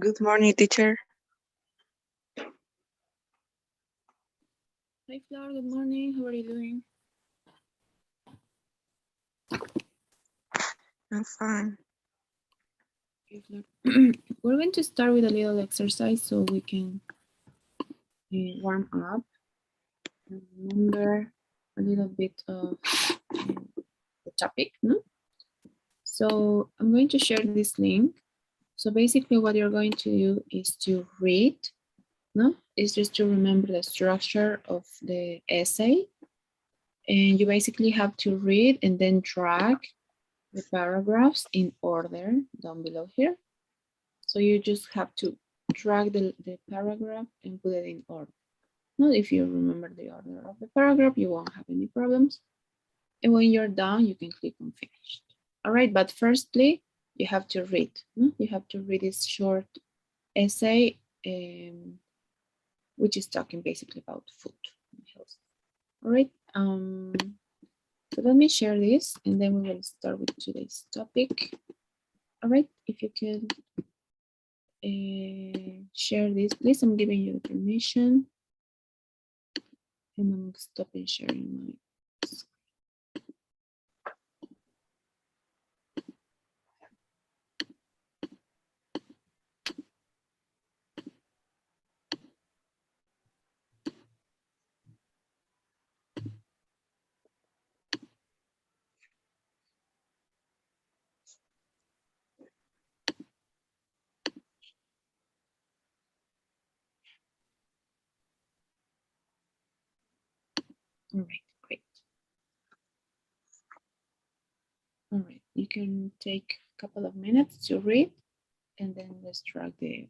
Good morning, teacher. Hi, Flor. Good morning. How are you doing? I'm fine. Okay, Flor. We're going to start with a little exercise so we can warm up and remember a little bit of the topic. No? So I'm going to share this link. So basically what you're going to do is to read. No? It's just to remember the structure of the essay. And you basically have to read and then drag the paragraphs in order down below here. So you just have to drag the paragraph and put it in order. Not if you remember the order of the paragraph, you won't have any problems. And when you're done, you can click on finish. All right, but firstly, you have to read. No? You have to read this short essay, which is talking basically about food and health. All right. So let me share this and then we will start with today's topic. All right, if you can share this, please. I'm giving you the permission. And I'm stopping sharing my screen. All right, great. All right, you can take a couple of minutes to read and then let's drag the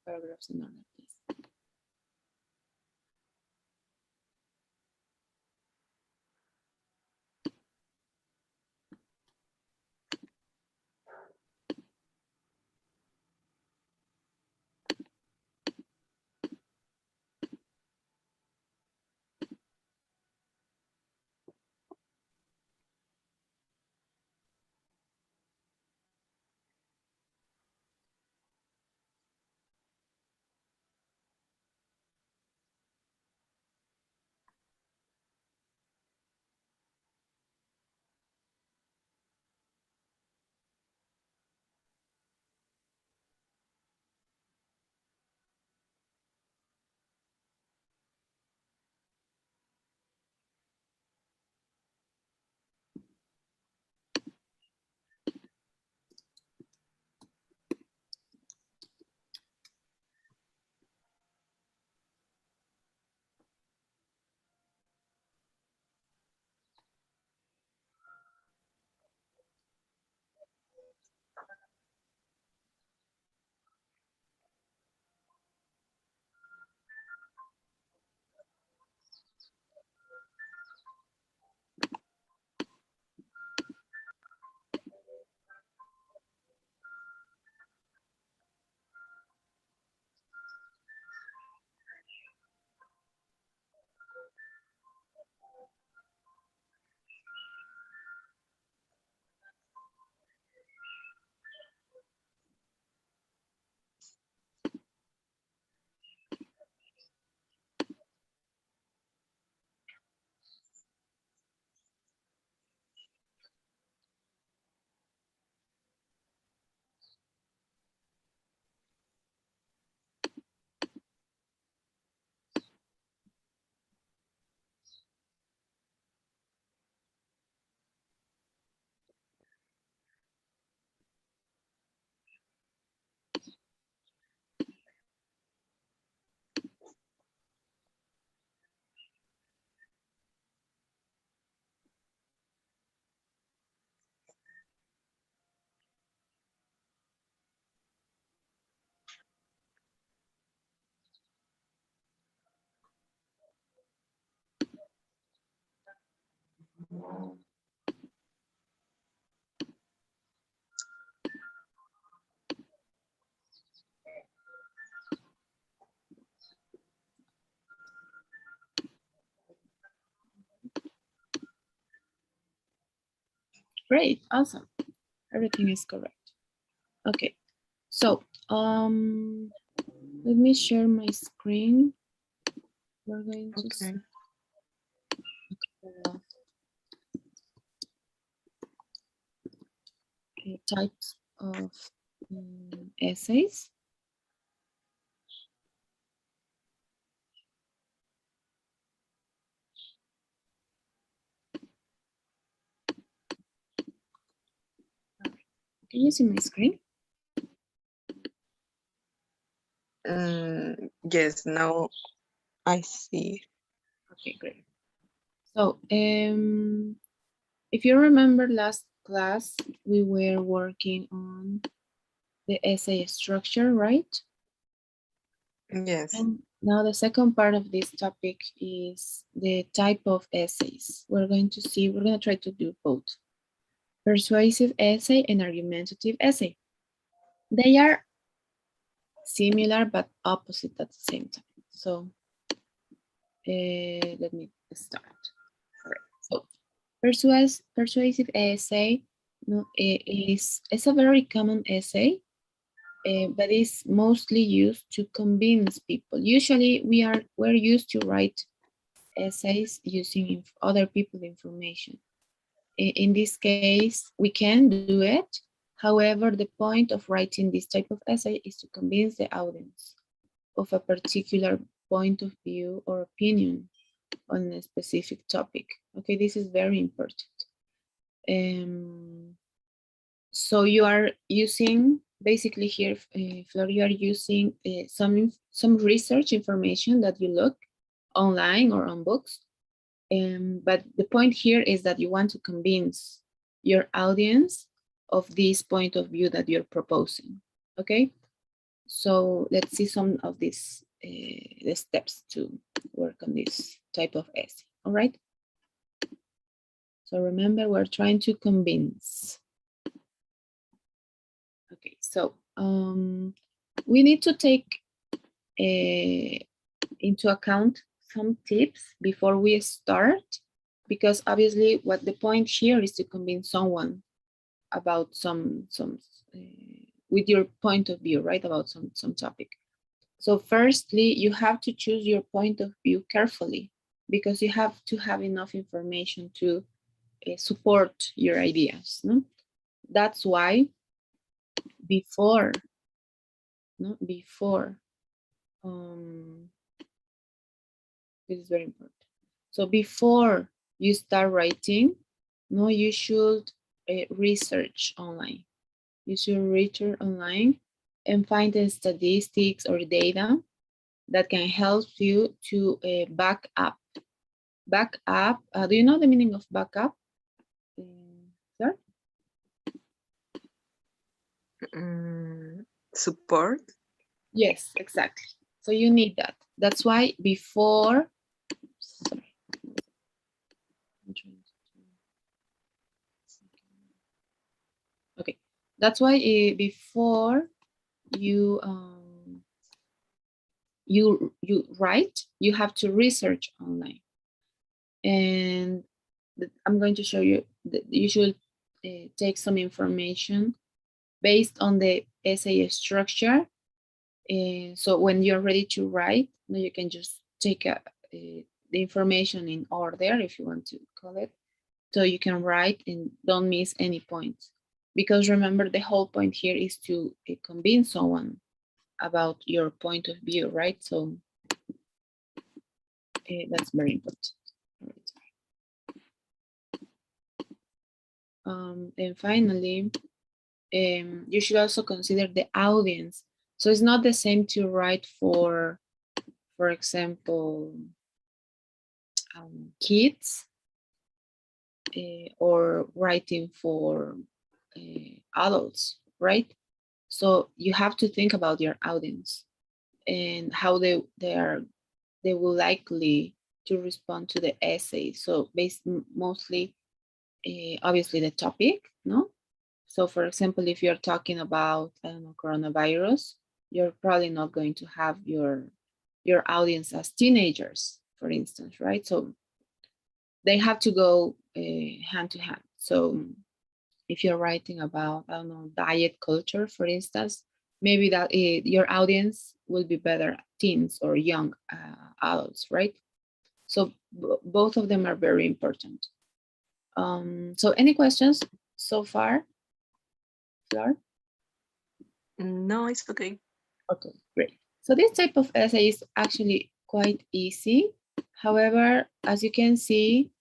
paragraphs in order, please. Great, awesome. Everything is correct. Okay, So, let me share my screen. We're going to see types of essays. Can you see my screen? Yes, now I see. Okay, great. So, if you remember last class, we were working on the essay structure, right? Yes. And now the second part of this topic is the type of essays. We're going to try to do both. Persuasive essay and argumentative essay. They are similar but opposite at the same time. So let me start. All right. So persuasive essay is a very common essay, but is mostly used to convince people. Usually we're used to write essays using other people's information. In this case, we can do it. However, the point of writing this type of essay is to convince the audience of a particular point of view or opinion on a specific topic. Okay, this is very important. So you are using, basically here, Flor, you are using some research information that you look online or on books. But the point here is that you want to convince your audience of this point of view that you're proposing, okay? So let's see some of these the steps to work on this type of essay, all right? So remember, we're trying to convince. Okay, so we need to take into account some tips before we start, because obviously what the point here is to convince someone about some with your point of view, right, about some topic. So firstly, you have to choose your point of view carefully, because you have to have enough information to support your ideas. No? That's why before, no, before, this is very important. So before you start writing, no, you should research online. You should research online and find the statistics or data that can help you to back up. Back up. Do you know the meaning of backup? Sir? Support. Yes, exactly. So you need that. That's why before, sorry. Okay, that's why before you you write, you have to research online, and I'm going to show you that you should take some information based on the essay structure. So when you're ready to write, you can just take the information in order, if you want to call it, so you can write and don't miss any points. Because remember, the whole point here is to convince someone about your point of view, right? So that's very important. And finally, you should also consider the audience. So it's not the same to write for example, kids, or writing for adults, right? So you have to think about your audience and how they will likely to respond to the essay. So based mostly, obviously the topic, no? So for example, if you're talking about, I don't know, coronavirus, you're probably not going to have your audience as teenagers, for instance, right? So they have to go hand to hand. So if you're writing about, I don't know, diet culture, for instance, maybe that your audience will be better teens or young adults, right? So both of them are very important. So any questions so far, Flor? No, it's okay. Okay, great. So this type of essay is actually quite easy. However, as you can see,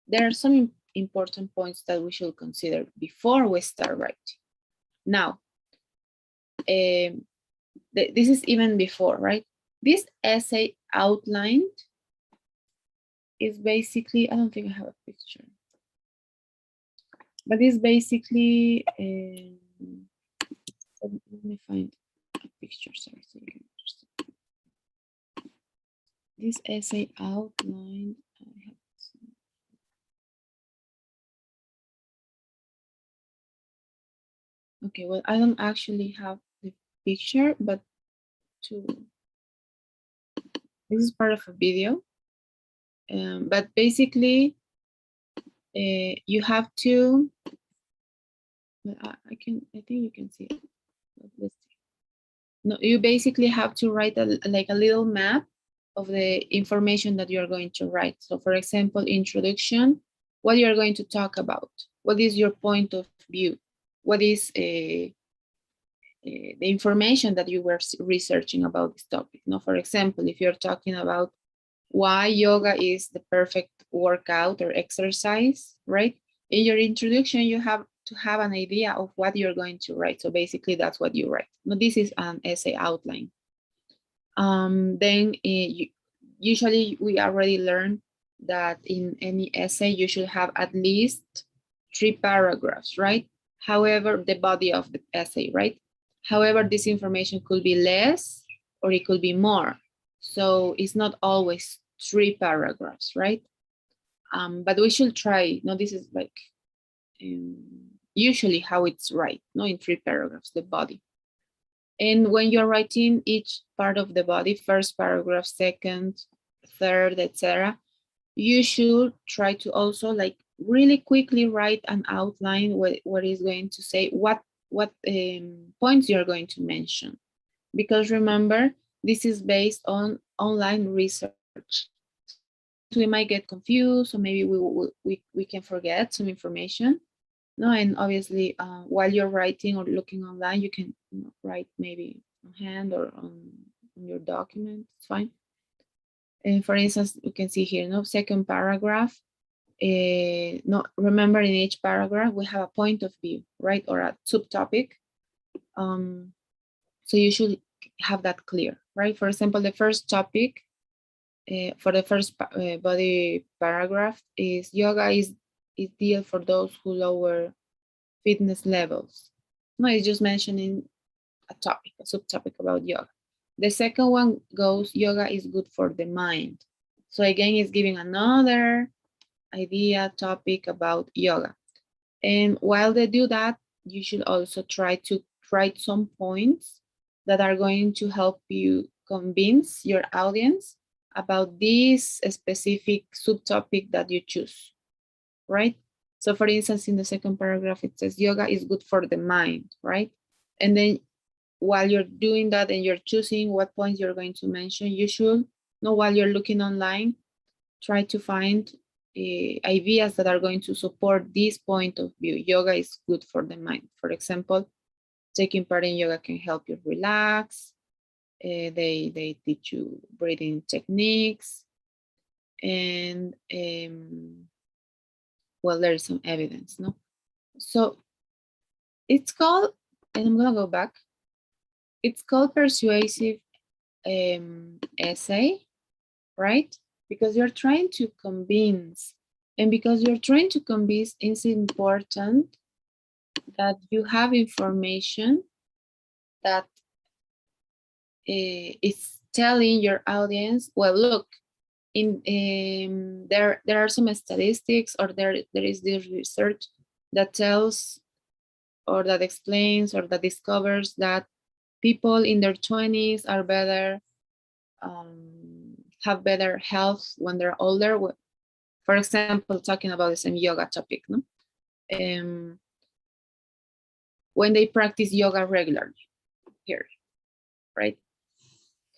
there are some important points that we should consider before we start writing. Now, this is even before, right? This essay outlined is basically, I don't think I have a picture, but it's basically, let me find a picture, sorry, so you can understand. This essay outlined, okay, well, I don't actually have the picture, but this is part of a video. But basically, you have to, I think you can see it. Let's see. No, you basically have to write like a little map of the information that you're going to write. So for example, introduction, what you're going to talk about, what is your point of view, what is the information that you were researching about this topic. Now, for example, if you're talking about why yoga is the perfect workout or exercise, right? In your introduction, you have to have an idea of what you're going to write. So basically, that's what you write. Now, this is an essay outline. Then usually we already learned that in any essay, you should have at least 3 paragraphs, right? However, the body of the essay, right? However, this information could be less or it could be more. So it's not always 3 paragraphs, right? But we should try. No, this is like usually how it's right, no, in 3 paragraphs, the body. And when you're writing each part of the body, first paragraph, second, third, etc., you should try to also like really quickly write an outline what is going to say, what points you're going to mention. Because remember, this is based on online research. Sometimes we might get confused, or maybe we can forget some information. No, and obviously, while you're writing or looking online, you can write maybe on hand or on your document. It's fine. And for instance, you can see here, no, second paragraph. No, remember in each paragraph we have a point of view, right, or a subtopic. So you should have that clear, right? For example, the first topic for the first body paragraph is yoga is ideal for those who lower fitness levels. No, it's just mentioning a topic, a subtopic about yoga. The second one goes, yoga is good for the mind. So again, it's giving another idea, topic about yoga. And while they do that, you should also try to write some points that are going to help you convince your audience about this specific subtopic that you choose, right? So for instance, in the second paragraph, it says yoga is good for the mind, right? And then while you're doing that and you're choosing what points you're going to mention, you should know while you're looking online, try to find ideas that are going to support this point of view. Yoga is good for the mind. For example, taking part in yoga can help you relax. They teach you breathing techniques. And well, there's some evidence, no? So it's called, and I'm gonna go back. It's called persuasive essay, right? Because you're trying to convince, and because you're trying to convince, it's important that you have information that is telling your audience, well, look, in there are some statistics, or there is this research that tells or that explains or that discovers that people in their 20s are better, have better health when they're older. For example, talking about the same yoga topic, no? When they practice yoga regularly, here. right?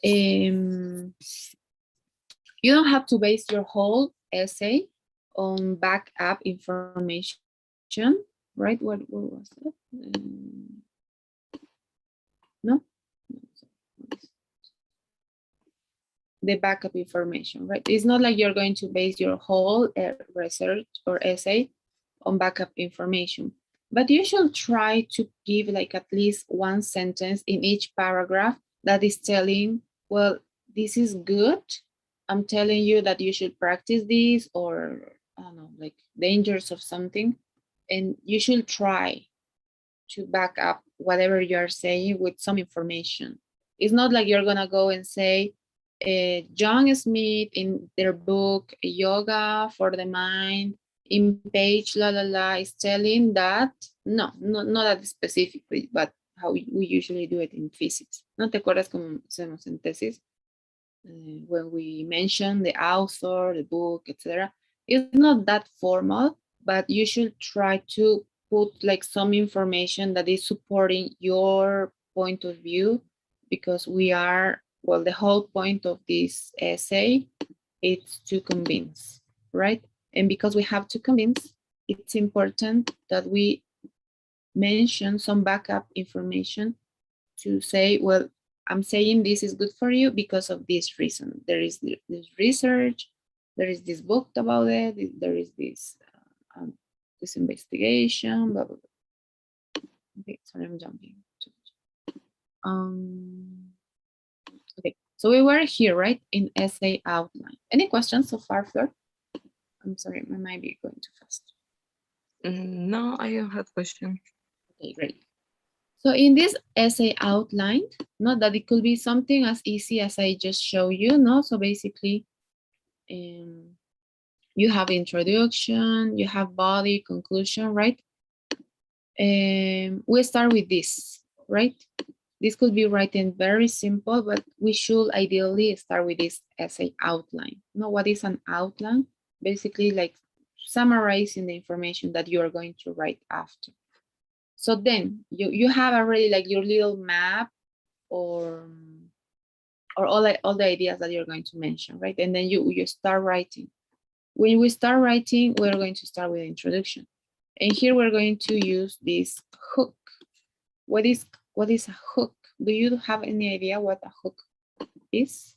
You don't have to base your whole essay on backup information, right? What was that? No? The backup information, right? It's not like you're going to base your whole research or essay on backup information, but you should try to give like at least one sentence in each paragraph that is telling, well, this is good. I'm telling you that you should practice this, or I don't know, like dangers of something. And you should try to back up whatever you're saying with some information. It's not like you're gonna go and say, John Smith in their book, Yoga for the Mind, in page la la la, is telling that, no, not that specifically, but how we usually do it in physics. ¿No te acuerdas cómo hacemos en tesis? When we mention the author, the book, etc. It's not that formal, but you should try to put like some information that is supporting your point of view, because we are, well, the whole point of this essay is to convince, right? And because we have to convince, it's important that we mention some backup information to say, well, I'm saying this is good for you because of this reason. There is this research, there is this book about it, there is this this investigation, blah, blah, blah. Okay, sorry, I'm jumping. Okay, so we were here, right, in essay outline. Any questions so far, Flor? I'm sorry, I might be going too fast. No, I don't have question. Okay, great. So in this essay outline, not that it could be something as easy as I just show you, no? So basically, you have introduction, you have body, conclusion, right? We start with this, right? This could be written very simple, but we should ideally start with this essay outline. You know what is an outline? Basically, like summarizing the information that you are going to write after. So then you have already like your little map or all the ideas that you're going to mention, right? And then you start writing. When we start writing, we're going to start with the introduction. And here we're going to use this hook. What is a hook? Do you have any idea what a hook is?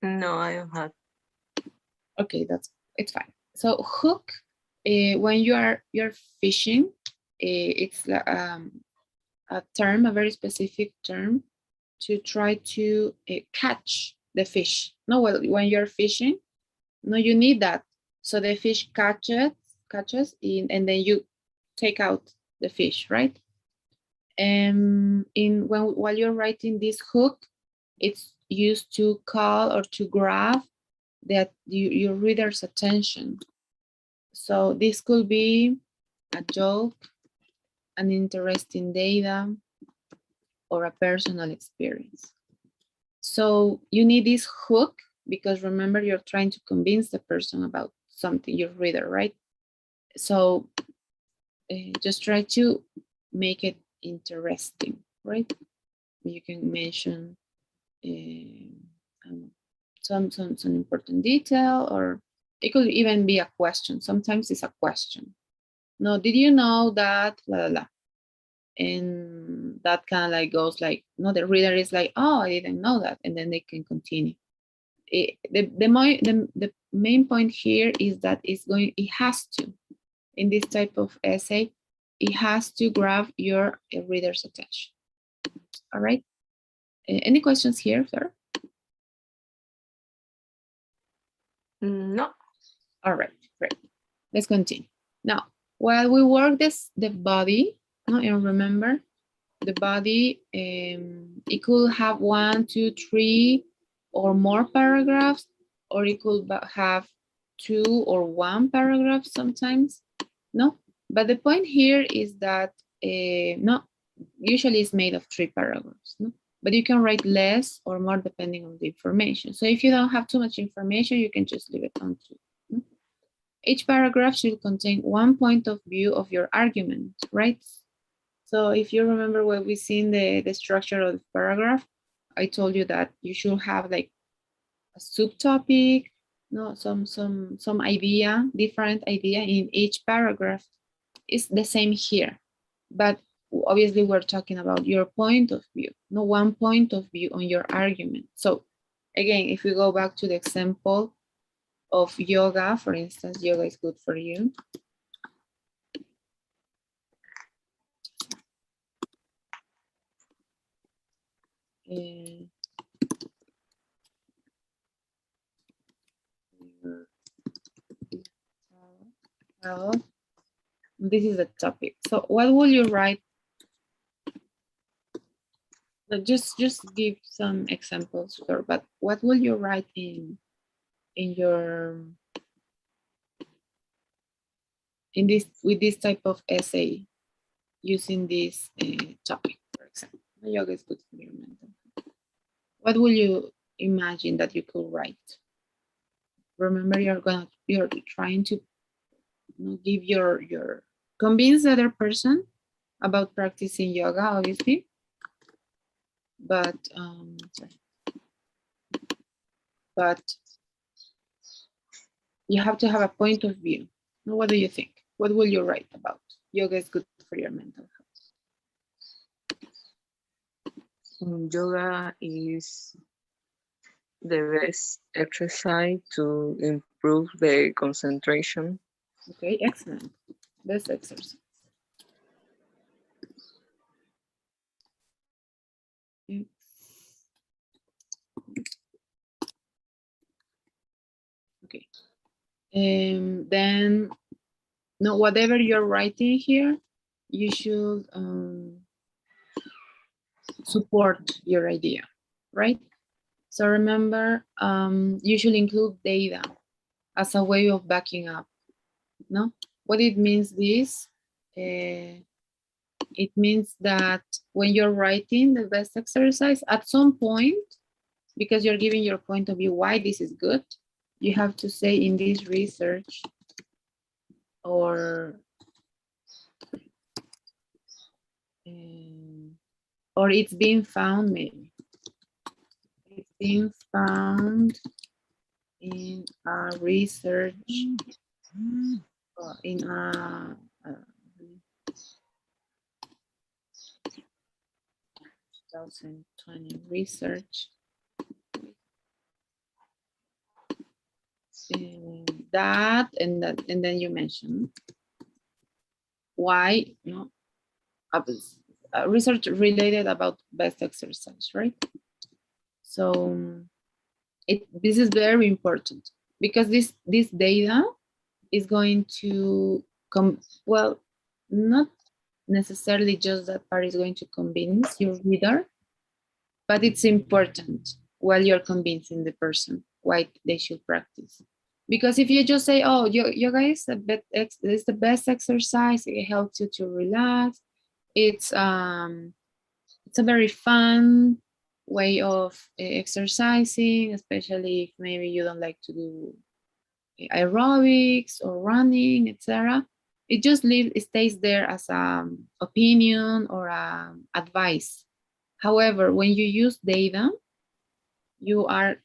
No, I don't have. Okay, it's fine. So hook, when you're fishing, it's a term, a very specific term to try to catch the fish. No, well, when you're fishing, no, you need that. So the fish catches and then you take out the fish, right? And while you're writing this hook, it's used to call or to grab your reader's attention. So this could be a joke, an interesting data, or a personal experience. So you need this hook because remember, you're trying to convince the person about something, your reader, right? So just try to make it interesting, right? You can mention some important detail, or it could even be a question. Sometimes it's a question. No, did you know that, la, la, la. And that kind of like goes like, no, the reader is like, oh, I didn't know that. And then they can continue. The main point here is that it has to, in this type of essay, it has to grab your reader's attention. All right. Any questions here, sir? No. All right, great. Let's continue. Now, while we work the body, and remember, the body, it could have 1, 2, 3 or more paragraphs, or it could have 2 or 1 paragraph sometimes. No, but the point here is that no, usually it's made of 3 paragraphs. No? But you can write less or more depending on the information. So if you don't have too much information, you can just leave it on 2. No? Each paragraph should contain 1 point of view of your argument, right? So if you remember what we see in the structure of the paragraph, I told you that you should have like a subtopic, no, some idea, different idea in each paragraph. It's the same here, but obviously we're talking about your point of view, no one point of view on your argument. So again, if we go back to the example of yoga, for instance, yoga is good for you. Health. This is the topic. So what will you write? Just give some examples, but what will you write in your this with this type of essay using this topic, for example? Yoga is good for your mental health. What will you imagine that you could write? Remember, you're trying to give your convince the other person about practicing yoga, obviously, but you have to have a point of view. What do you think? What will you write about? Yoga is good for your mental health. Yoga is the best exercise to improve the concentration. Okay, excellent. Best exercise. Okay. Then, no, whatever you're writing here, you should support your idea, right? So remember, you should include data as a way of backing up, no? What it means this, it means that when you're writing the best exercise, at some point, because you're giving your point of view why this is good, you have to say in this research or it's being found, maybe. It's being found in a research, in a 2020 research. That and then you mention why, research related about best exercise, right? So this is very important because this data is going to come, well, not necessarily just that part is going to convince your reader, but it's important while you're convincing the person why they should practice. Because if you just say, oh, yoga is the best exercise, it helps you to relax, it's a very fun way of exercising, especially if maybe you don't like to do aerobics or running, etc. It just stays there as an opinion or advice. However, when you use data, you are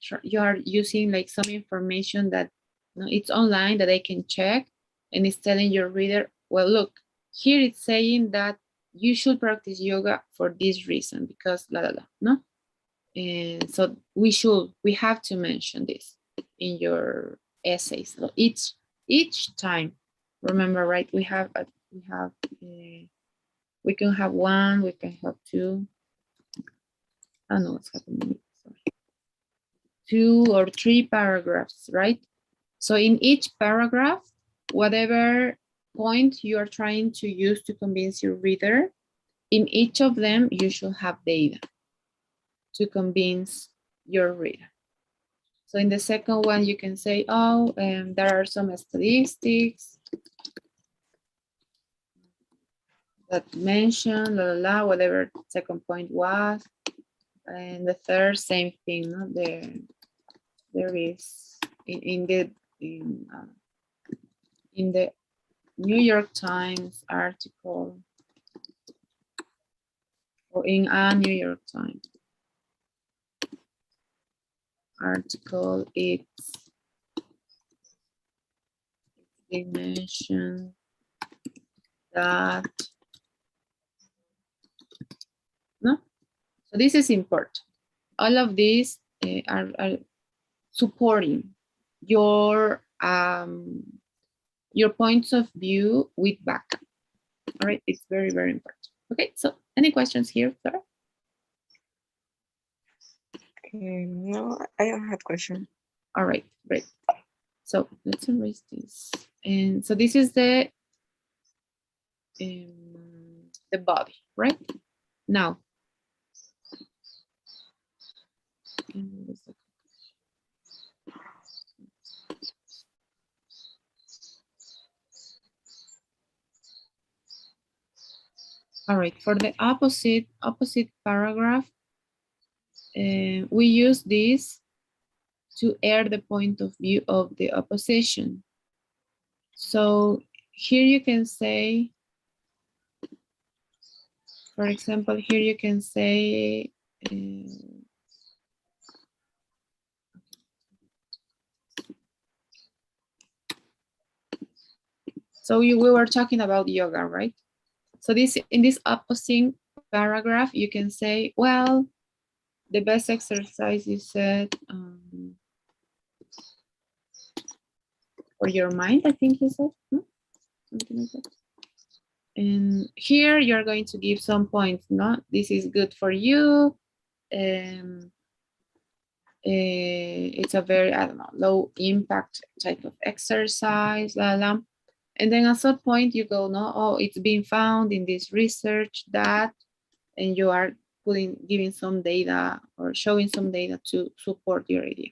using like some information that it's online that I can check, and it's telling your reader, well, look, here it's saying that you should practice yoga for this reason because la la la, no? And so we have to mention this in your essays. So each time, remember, right? We can have one, we can have two. I know what's happening. Sorry. 2 or 3 paragraphs, right? So in each paragraph, whatever point you are trying to use to convince your reader, in each of them, you should have data to convince your reader. So in the second one, you can say, oh, there are some statistics that mention, la, la, la, whatever second point was. And the third, same thing, no? There is, in the New York Times article, or in a New York Times article, they mention that, no? So this is important. All of these are supporting your points of view with backup. All right, it's very, very important. Okay, so any questions here, Flora? No, I don't have question. All right, great. So let's erase this. And so this is the body, right? Now, all right, for the opposite paragraph, we use this to air the point of view of the opposition. So here you can say, for example, here you can say, so we were talking about yoga, right? So this, in this opposing paragraph, you can say, well, the best exercise you said for your mind, I think you said, something like that. And here you're going to give some points, no? This is good for you. It's a very, I don't know, low impact type of exercise, and then at some point you go, no, oh, it's been found in this research that, and you are giving some data or showing some data to support your idea.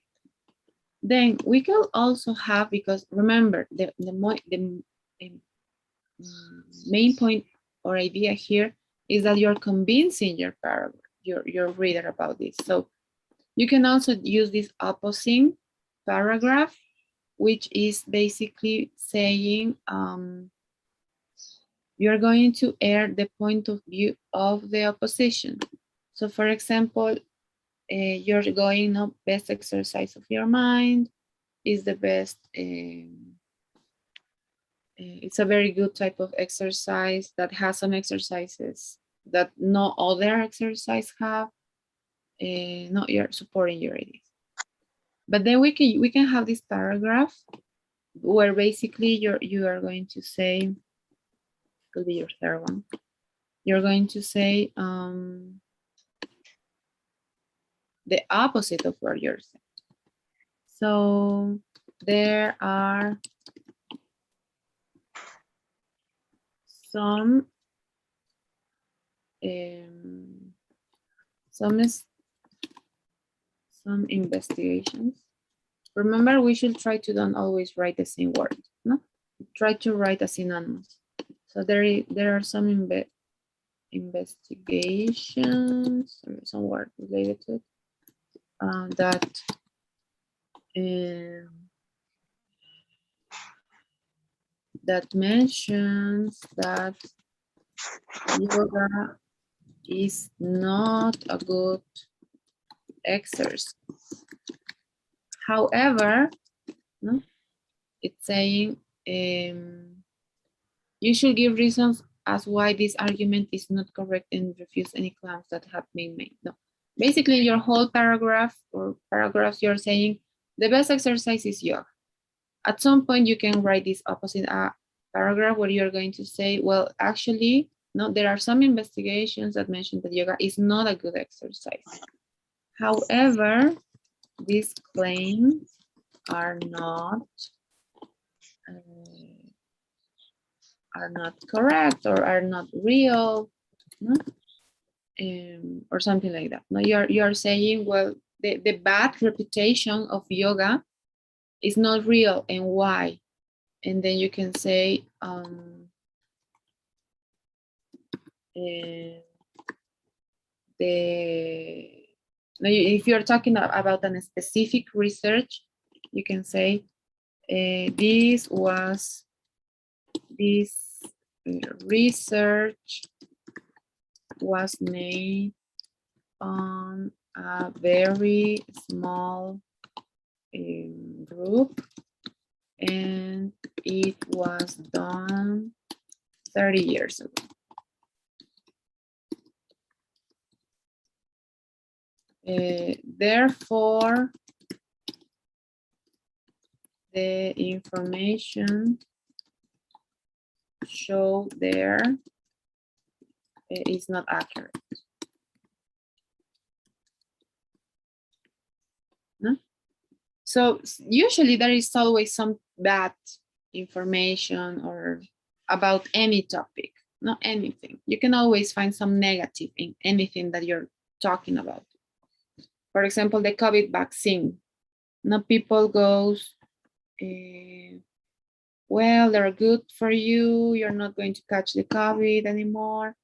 Then we can also have, because remember, the main point or idea here is that you're convincing your paragraph, your reader about this. So you can also use this opposing paragraph, which is basically saying you're going to air the point of view of the opposition. So for example, you're going, no, best exercise of your mind is the best. It's a very good type of exercise that has some exercises that no other exercise have. No, you're supporting your ideas. But then we can have this paragraph where basically you are going to say, could be your third one. You're going to say the opposite of what you're saying. So there are some investigations. Remember, we should try to don't always write the same word. No, try to write a synonymous. So there are some investigations, or some word related to it, that mentions that yoga is not a good exercise. However, no, it's saying you should give reasons as why this argument is not correct and refuse any claims that have been made. No, basically your whole paragraph or paragraphs, you're saying the best exercise is yoga. At some point you can write this opposite paragraph where you're going to say, well, actually, no, there are some investigations that mention that yoga is not a good exercise. However, these claims are not correct or are not real, no? Or something like that. No, you're saying, well, the bad reputation of yoga is not real, and why? And then you can say if you're talking about a specific research, you can say this research was made on a very small group, and it was done 30 years ago. Therefore, the information shown there is not accurate. No? So usually there is always some bad information or about any topic, not anything. You can always find some negative in anything that you're talking about. For example, the COVID vaccine. Now people goes, well, they're good for you. You're not going to catch the COVID anymore.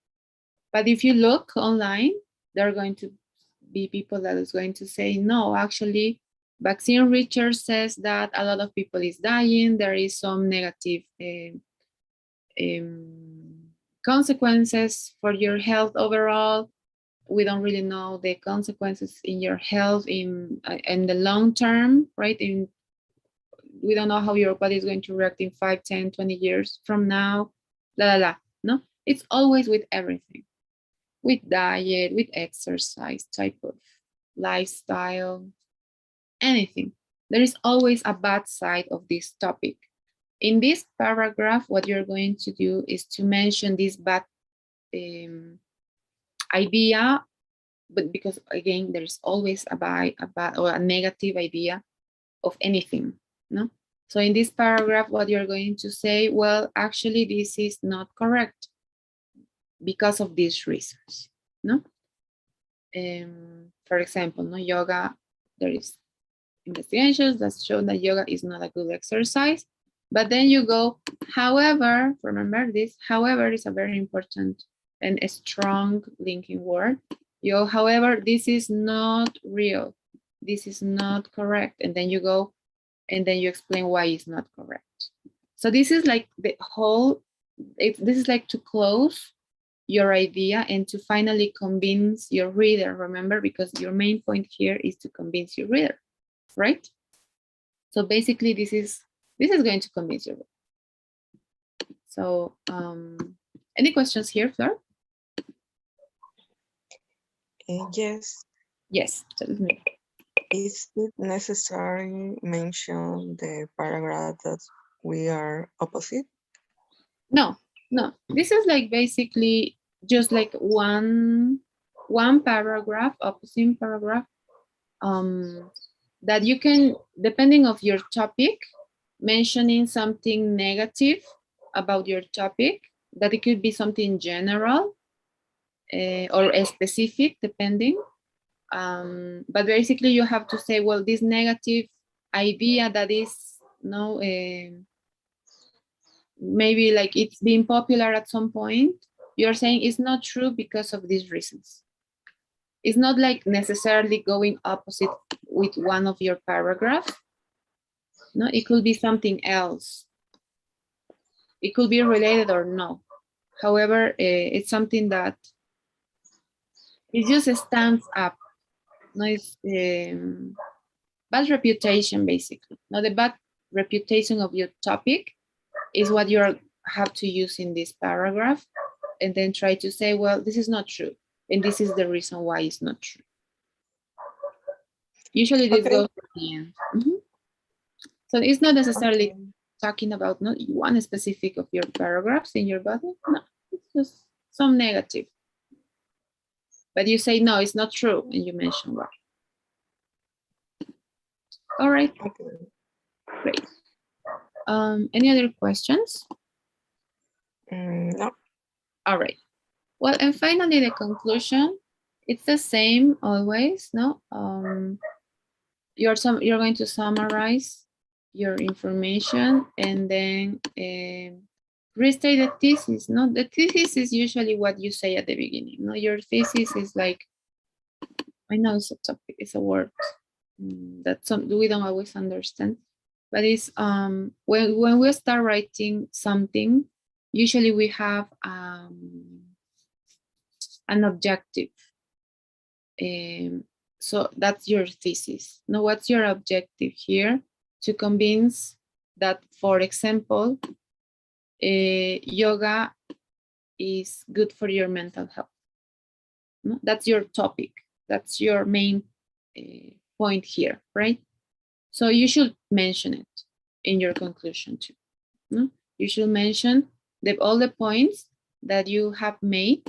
But if you look online, there are going to be people that is going to say, no, actually, vaccine research says that a lot of people is dying. There is some negative consequences for your health overall. We don't really know the consequences in your health in the long term, right? We don't know how your body is going to react in 5, 10, 20 years from now, no? It's always with everything, with diet, with exercise, type of lifestyle, anything. There is always a bad side of this topic. In this paragraph, what you're going to do is to mention this bad idea, but because again, there's always a bad or a negative idea of anything, no? So in this paragraph, what you're going to say, well, actually, this is not correct because of these reasons, no? For example, no yoga, there is investigations that show that yoga is not a good exercise, but then you go, however, remember this, however is a very important and a strong linking word. You go, however, this is not real. This is not correct. And then you go, and then you explain why it's not correct. So this is like the whole, this is like to close your idea and to finally convince your reader, remember, because your main point here is to convince your reader, right? So basically this is going to convince your reader. So any questions here, Flor? Yes. Yes, tell me. Is it necessary mention the paragraph that we are opposite? No. This is like basically just like one paragraph, opposite paragraph, that you can, depending of your topic, mentioning something negative about your topic, that it could be something general or specific, depending. But basically you have to say, well, this negative idea that is maybe like it's been popular at some point, you're saying it's not true because of these reasons. It's not like necessarily going opposite with one of your paragraphs. No, it could be something else. It could be related or no. However, it's something that it just stands up. No, it's bad reputation, basically. Now, the bad reputation of your topic is what you have to use in this paragraph, and then try to say, well, this is not true, and this is the reason why it's not true. Usually this goes at the end. So it's not necessarily talking about not one specific of your paragraphs in your body. No, it's just some negative. But you say, no, it's not true, and you mention why. All right. Okay. Great. Any other questions? No. All right. Well, and finally, the conclusion, it's the same always, no? You're going to summarize your information and then restate the thesis, no? The thesis is usually what you say at the beginning, no? Your thesis is like, I know it's a topic, it's a word that we don't always understand, but it's when we start writing something, usually we have an objective. So that's your thesis. Now, what's your objective here? To convince that, for example, yoga is good for your mental health. No? That's your topic. That's your main point here, right? So you should mention it in your conclusion too. No? You should mention all the points that you have made.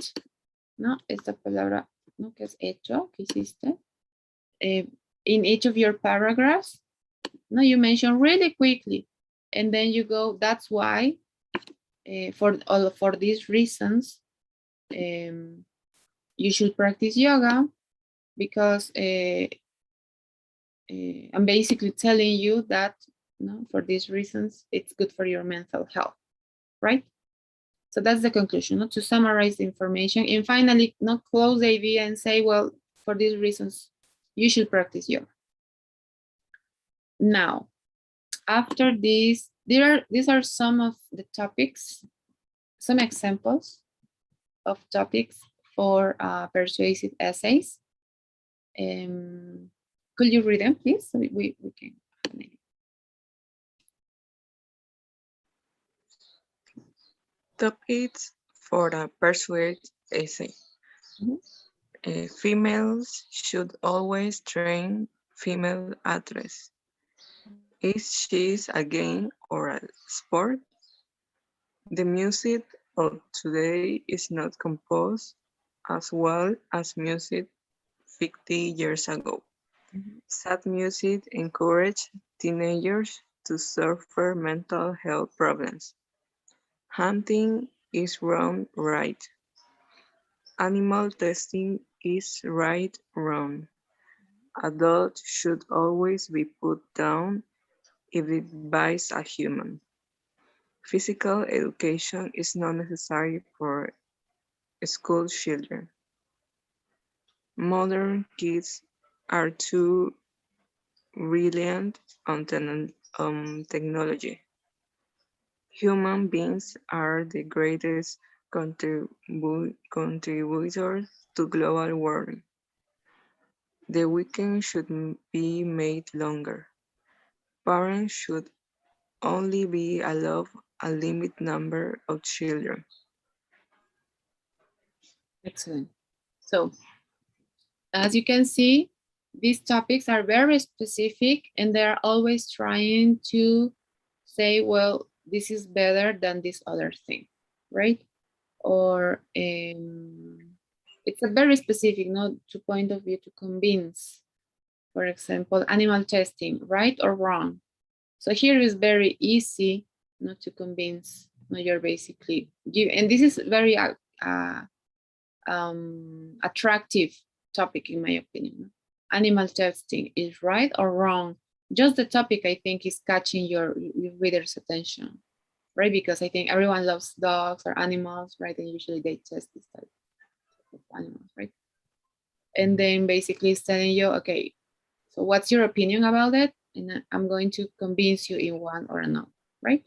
¿No? Esta palabra, ¿no? Que has hecho, que hiciste. In each of your paragraphs, no, you mention really quickly, and then you go, that's why, for these reasons, you should practice yoga, because I'm basically telling you that, no, for these reasons, it's good for your mental health, right? So that's the conclusion, not to summarize the information, and finally, not close the idea and say, well, for these reasons, you should practice yoga. Now, after this, these are some of the topics, some examples of topics for persuasive essays. Could you read them, please? So we can. Topics for a persuade essay. Females should always train female athletes. Is chess a game or a sport? The music of today is not composed as well as music 50 years ago. Sad music encourages teenagers to suffer mental health problems. Hunting is wrong, right. Animal testing is right, wrong. Adults should always be put down if it bites a human. Physical education is not necessary for school children. Modern kids are too reliant on technology. Human beings are the greatest contributors to global warming. The weekend should be made longer. Parents should only be allowed a limited number of children. Excellent. So, as you can see, these topics are very specific, and they're always trying to say, well, this is better than this other thing, right? Or it's a very specific, not to point of view to convince. For example, animal testing, right or wrong? So here is very easy not to convince. No, you're basically give, and this is very attractive topic in my opinion. Animal testing is right or wrong? Just the topic, I think, is catching your reader's attention, right? Because I think everyone loves dogs or animals, right? And usually they test this type of animals, right? And then basically it's telling you, okay, so what's your opinion about it? And I'm going to convince you in one or another, right?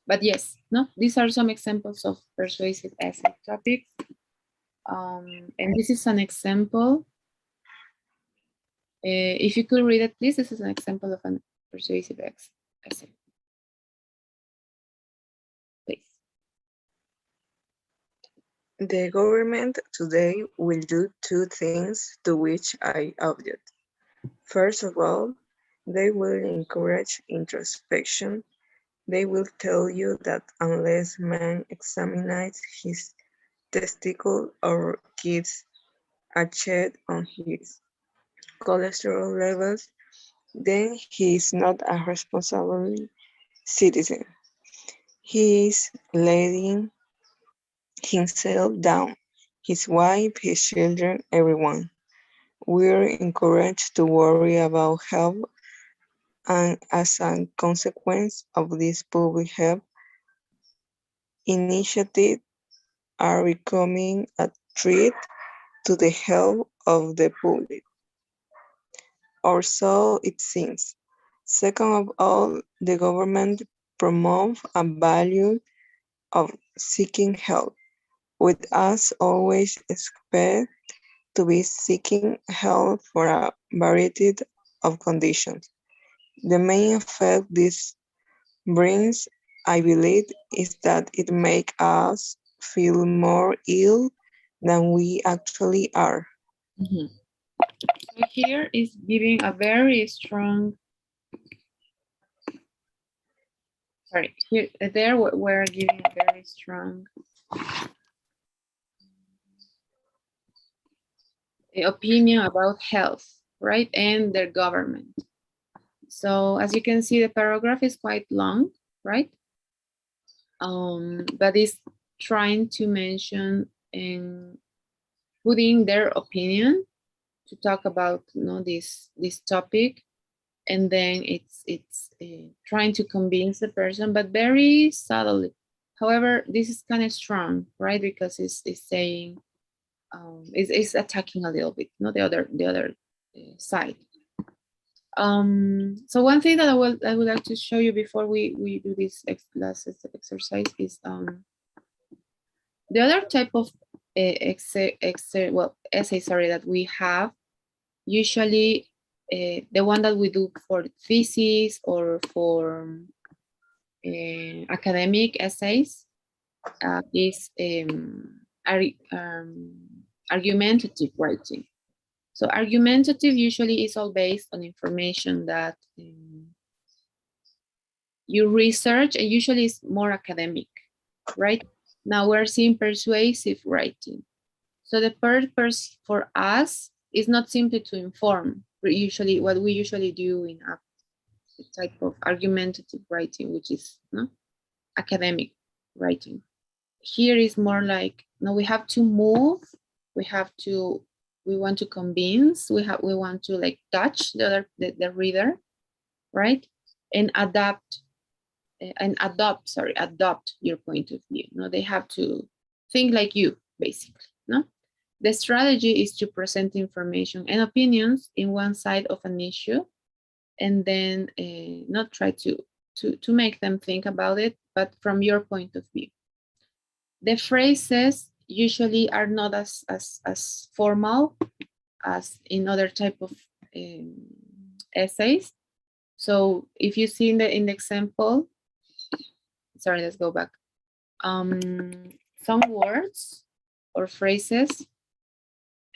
But yes, no, these are some examples of persuasive essay topics. And this is an example. If you could read it, please. This is an example of a persuasive essay. Please. The government today will do two things to which I object. First of all, they will encourage introspection. They will tell you that unless man examines his testicle or keeps a check on his cholesterol levels, then he is not a responsible citizen. He is letting himself down, his wife, his children, everyone. We're encouraged to worry about health, and as a consequence of this public health initiatives are becoming a threat to the health of the public. Or so it seems. Second of all, the government promotes a value of seeking help. with us always expect to be seeking help for a variety of conditions. The main effect this brings, I believe, is that it makes us feel more ill than we actually are. Mhm. So here is giving a very strong, sorry, here, there we're giving a very strong opinion about health, right? And their government. So as you can see, the paragraph is quite long, right? But it's trying to mention and putting their opinion to talk about, this topic, and then it's trying to convince the person, but very subtly. However, this is kind of strong, right? Because it's saying, it's attacking a little bit, the other side. So one thing that I would like to show you before we do this last exercise is the other type of essay, sorry, that we have usually, the one that we do for thesis or for academic essays, is argumentative writing. So argumentative usually is all based on information that you research, and usually is more academic, right? Now we're seeing persuasive writing. So the purpose for us is not simply to inform. Usually, what we usually do in a type of argumentative writing, which is academic writing. Here is more like, we have to move, we want to convince, we want to like touch the reader, right? And adopt your point of view. They have to think like you, basically. The strategy is to present information and opinions in one side of an issue, and then not try to make them think about it, but from your point of view. The phrases usually are not as formal as in other type of essays. So if you see in the example, sorry, let's go back. Some words or phrases.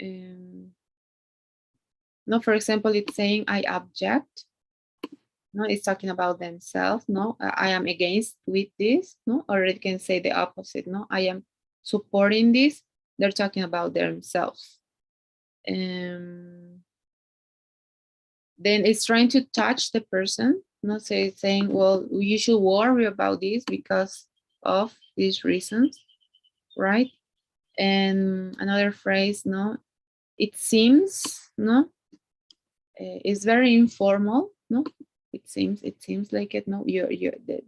No, for example, it's saying I object. No, it's talking about themselves. No, I am against with this. No, or it can say the opposite. No, I am supporting this. They're talking about themselves. Then it's trying to touch the person. Not saying, well, you should worry about this because of these reasons, right? And another phrase, no, it seems, no, it's very informal, no, it seems like it, no,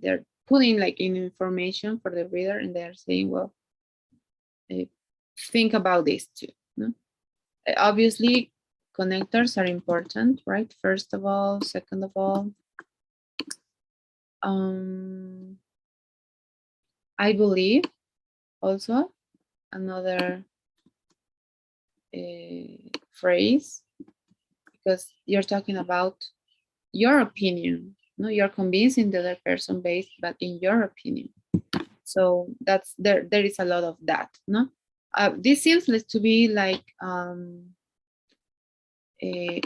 they're putting like in information for the reader, and they're saying, well, think about this too, no? Obviously connectors are important, right? First of all, second of all, I believe also another phrase, because you're talking about your opinion. No, you're convincing the other person based, but in your opinion. So that's there is a lot of that. No, this seems to be like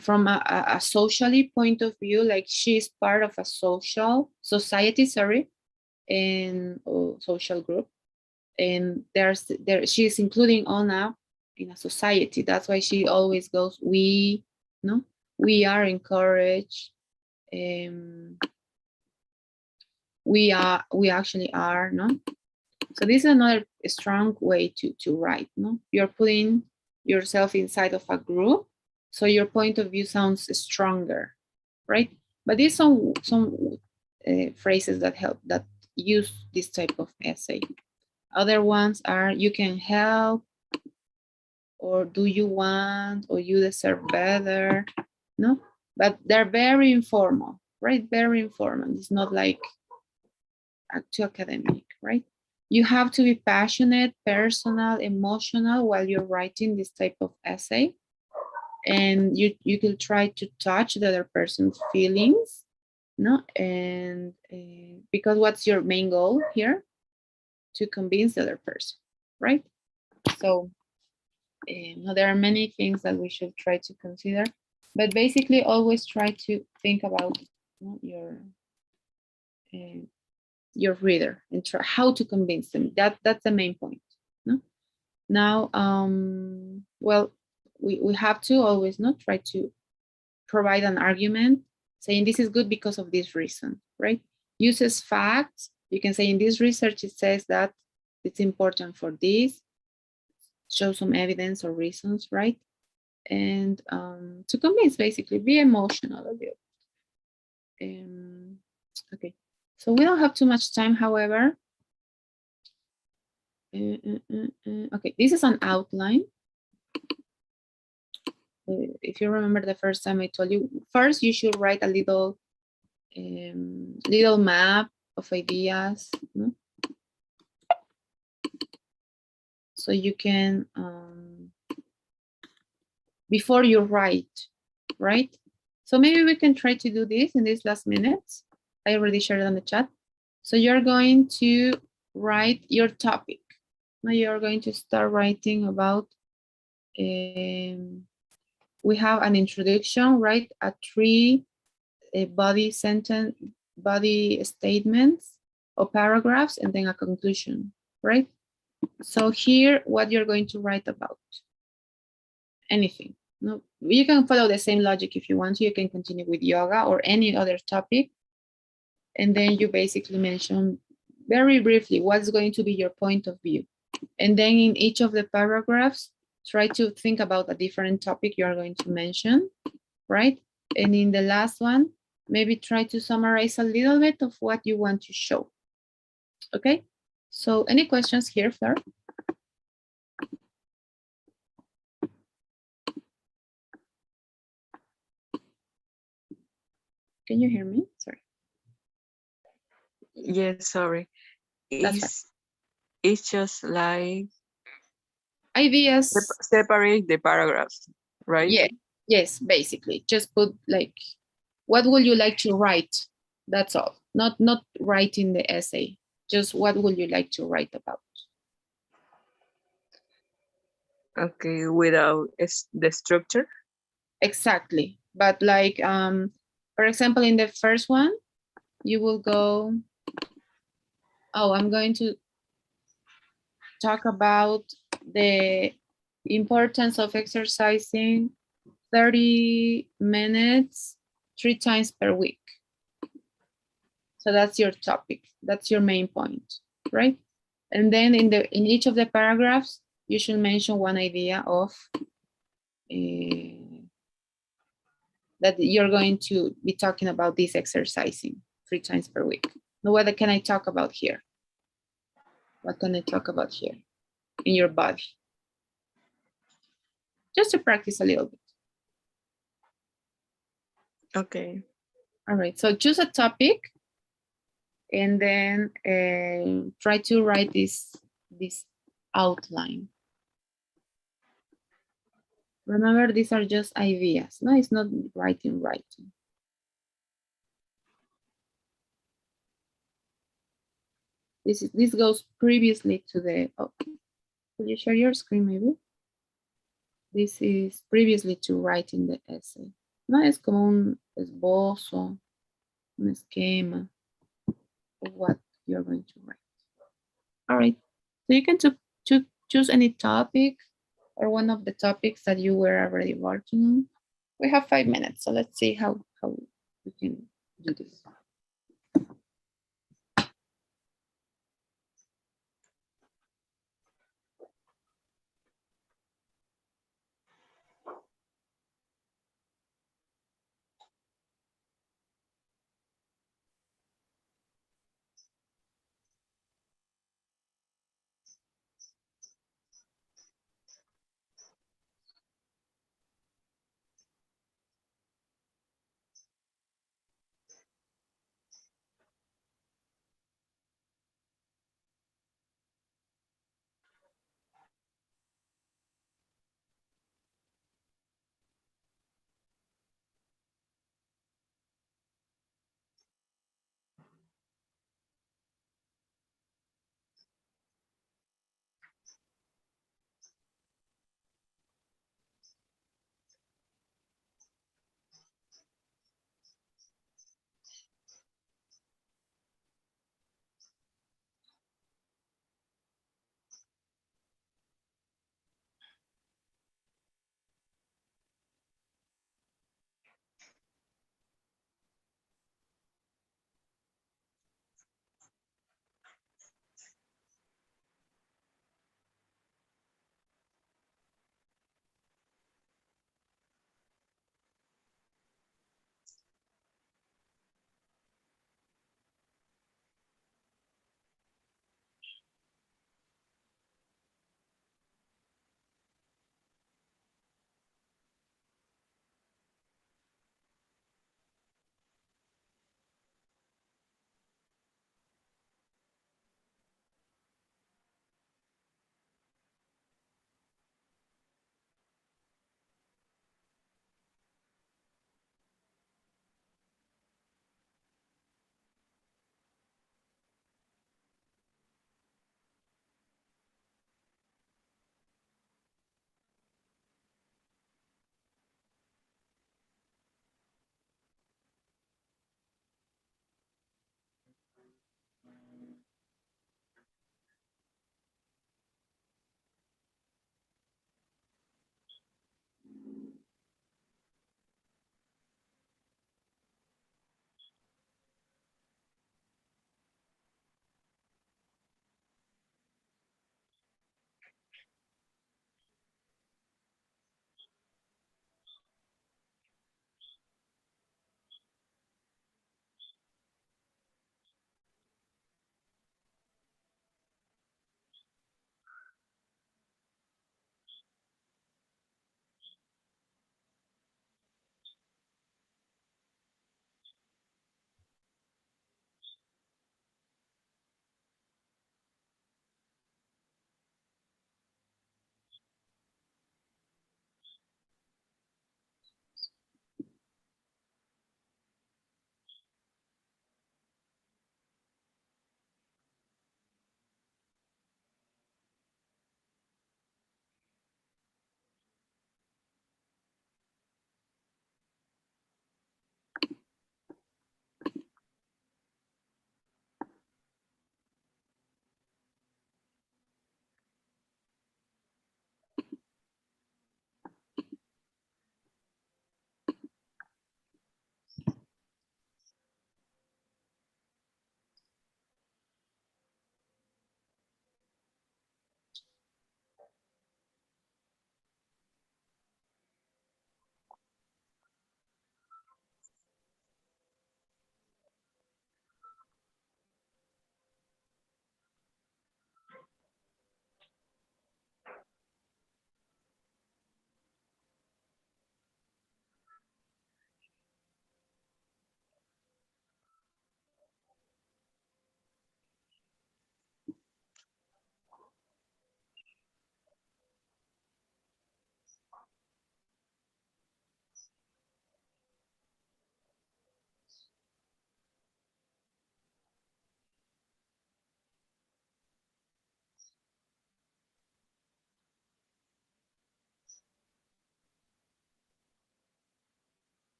from a socially point of view, like she's part of a society, sorry, and social group, and she's including Ona in a society. That's why she always goes, we, no, we are encouraged. We actually are, no. So this is another strong way to write, no. You're putting yourself inside of a group, so your point of view sounds stronger, right? But these some phrases that use this type of essay. Other ones are you can help, or do you want, or you deserve better, no? But they're very informal, right? Very informal. It's not like too academic, right? You have to be passionate, personal, emotional while you're writing this type of essay. And you can try to touch the other person's feelings, no? And because what's your main goal here? To convince the other person, right? So there are many things that we should try to consider, but basically always try to think about uh, your reader and try how to convince them. That's the main point. No? Now, well, we have to always not try to provide an argument saying this is good because of this reason, right? Uses facts. You can say in this research it says that it's important for this. Show some evidence or reasons, right? And to convince, basically, be emotional a bit. Okay, so we don't have too much time, however. Okay, this is an outline. If you remember the first time I told you, first you should write a little map of ideas, no? So you can, before you write, right? So maybe we can try to do this in these last minutes. I already shared it on the chat. So you're going to write your topic. Now you're going to start writing about, we have an introduction, right? A three body sentence, body statements or paragraphs, and then a conclusion, right? So here, what you're going to write about, anything. No, you can follow the same logic if you want to. You can continue with yoga or any other topic. And then you basically mention very briefly what's going to be your point of view. And then in each of the paragraphs, try to think about a different topic you are going to mention, right? And in the last one, maybe try to summarize a little bit of what you want to show. Okay, so any questions here, Fleur? Can you hear me? Sorry. Yes, sorry. That's fine. It's just like Ideas. separate the paragraphs, right? Yeah, yes, basically. Just put like, what would you like to write? That's all. Not writing the essay. Just what would you like to write about? Okay, without the structure. Exactly. But like, for example, in the first one, you will go, oh, I'm going to talk about the importance of exercising 30 minutes 3 times per week. So that's your topic. That's your main point, right? And then in each of the paragraphs, you should mention one idea of that you're going to be talking about this exercising 3 times per week. Now, what can I talk about here? What can I talk about here in your body? Just to practice a little bit. Okay. All right, so choose a topic and then try to write this outline. Remember, these are just ideas. No, it's not writing. This goes previously to the, oh, could you share your screen maybe? This is previously to writing the essay. No, es como un esbozo, un esquema of what you're going to write. All right, so you can choose any topic or one of the topics that you were already working on. We have 5 minutes, so let's see how we can do this.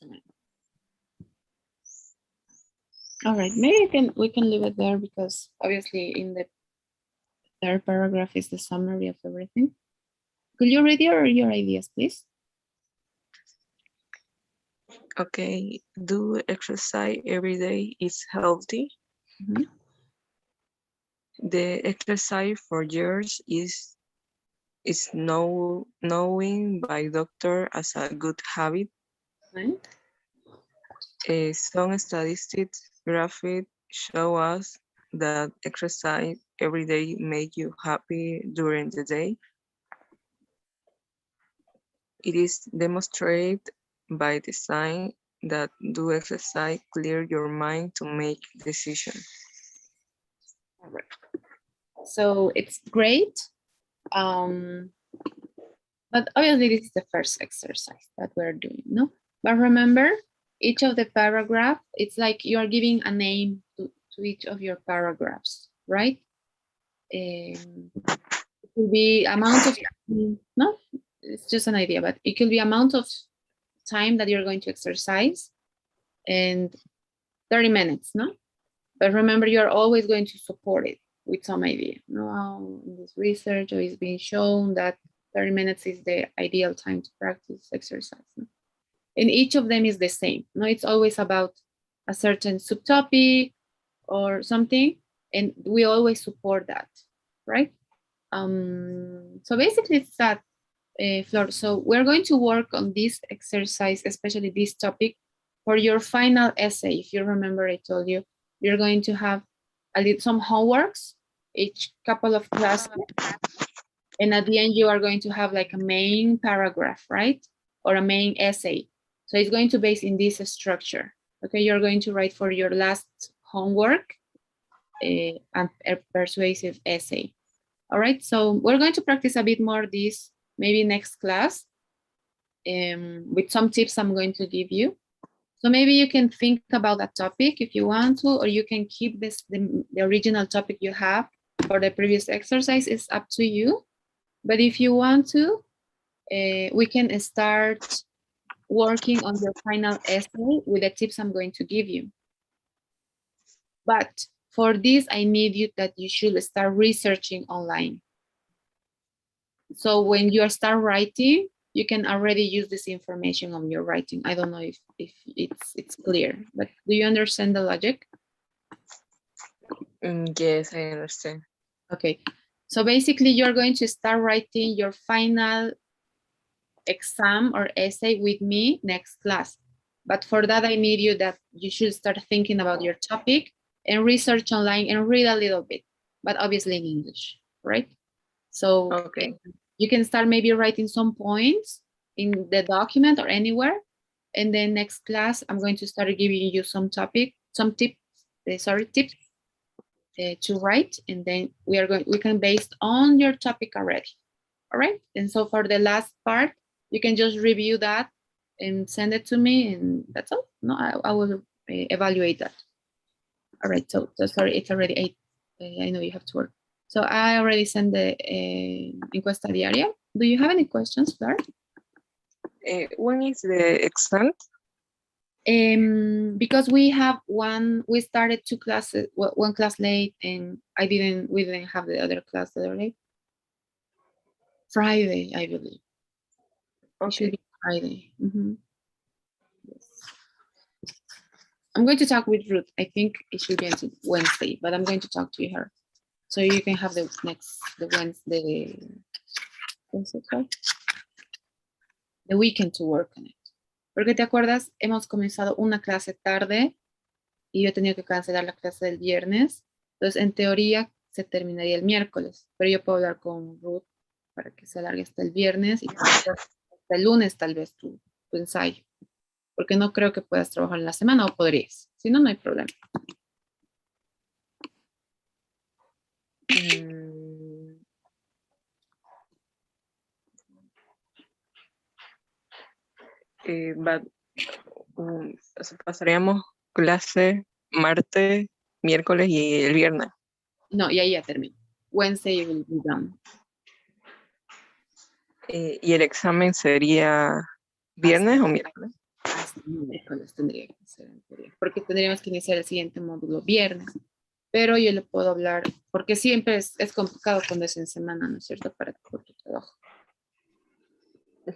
Excellent. All right, maybe we can leave it there because obviously in the third paragraph is the summary of everything. Could you read your ideas, please? Okay, do exercise every day is healthy. Mm-hmm. The exercise for years is knowing by doctor as a good habit. Right. Some statistics graphic show us that exercise every day make you happy during the day. It is demonstrated by design that do exercise clear your mind to make decisions. All right. So it's great. But obviously this is the first exercise that we're doing, no? But remember, each of the paragraph, it's like you are giving a name to each of your paragraphs, right? It could be amount of, no, it's just an idea, but it could be amount of time that you're going to exercise and 30 minutes, no? But remember, you're always going to support it with some idea. No, in this research, or it's being shown that 30 minutes is the ideal time to practice exercise. No? And each of them is the same. No, it's always about a certain subtopic or something, and we always support that, right? So basically, it's that, Flor. So we're going to work on this exercise, especially this topic, for your final essay. If you remember, I told you you're going to have some homeworks each couple of classes, and at the end you are going to have like a main paragraph, right? Or a main essay. So it's going to base in this structure. Okay, you're going to write for your last homework a persuasive essay. All right, so we're going to practice a bit more this maybe next class with some tips I'm going to give you. So maybe you can think about that topic if you want to, or you can keep the original topic you have for the previous exercise. It's up to you. But if you want to, we can start working on your final essay with the tips I'm going to give you. But for this, I need you that you should start researching online. So when you start writing, you can already use this information on your writing. I don't know if it's clear, but do you understand the logic? Yes, I understand. Okay, so basically you're going to start writing your final exam or essay with me next class. But for that, I need you that you should start thinking about your topic and research online and read a little bit, but obviously in English, right? So Okay. you can start maybe writing some points in the document or anywhere. And then next class, I'm going to start giving you some tips to write. And then we can based on your topic already. All right. And so for the last part, you can just review that and send it to me, and that's all. No, I will evaluate that. All right. So sorry, it's already 8. I know you have to work. So I already sent the encuesta diaria. Do you have any questions, Flor? When is the exam? Because we started 2 classes, one class late, and we didn't have the other class the other day. Friday, I believe. Okay. It should be Friday. Yes. I'm going to talk with Ruth. I think it should be until Wednesday, but I'm going to talk to her. So you can have the Wednesday, the weekend to work on it. Porque te acuerdas, hemos comenzado una clase tarde y yo he tenido que cancelar la clase del viernes. Entonces, en teoría, se terminaría el miércoles, pero yo puedo hablar con Ruth para que se alargue hasta el viernes y hasta el lunes tal vez tu ensayo. Porque no creo que puedas trabajar en la semana, o podrías. Si no, no hay problema. Pasaríamos clase martes, miércoles y el viernes. No, y ahí ya termino. Wednesday will be done. ¿Y el examen sería viernes o miércoles? hasta miércoles tendría que ser en teoría, porque tendríamos que iniciar el siguiente módulo viernes. Pero yo le puedo hablar, porque siempre es complicado cuando es en semana, ¿no es cierto? Por tu trabajo.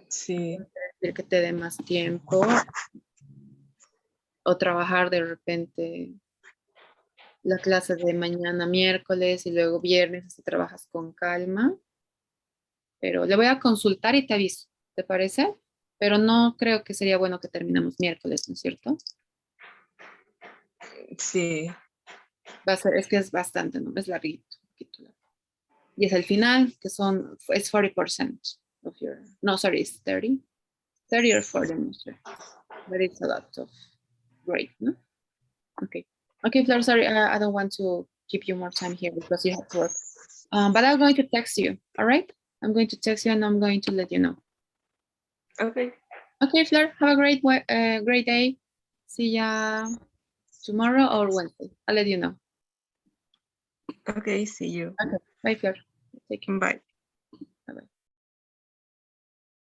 Sí, Decir que te dé más tiempo o trabajar de repente la clase de mañana miércoles y luego viernes, así trabajas con calma. Pero le voy a consultar y te aviso, ¿te parece? Pero no creo que sería bueno que terminemos miércoles, ¿no es cierto? sí, Va a ser, es que es bastante, ¿no? Es larguito. Un poquito largo. Y es el final, que es 40% of your, no, sorry, it's 30. 30 or 40, no sé. But it's a lot of great, no? Okay. Okay, Flor, sorry, I don't want to keep you more time here because you have to work. But I'm going to text you, all right? I'm going to text you and I'm going to let you know. okay, Okay, Flor, have a great day. See ya tomorrow or Wednesday. I'll let you know. okay, see you. Okay, bye, Flor. Take care. Bye.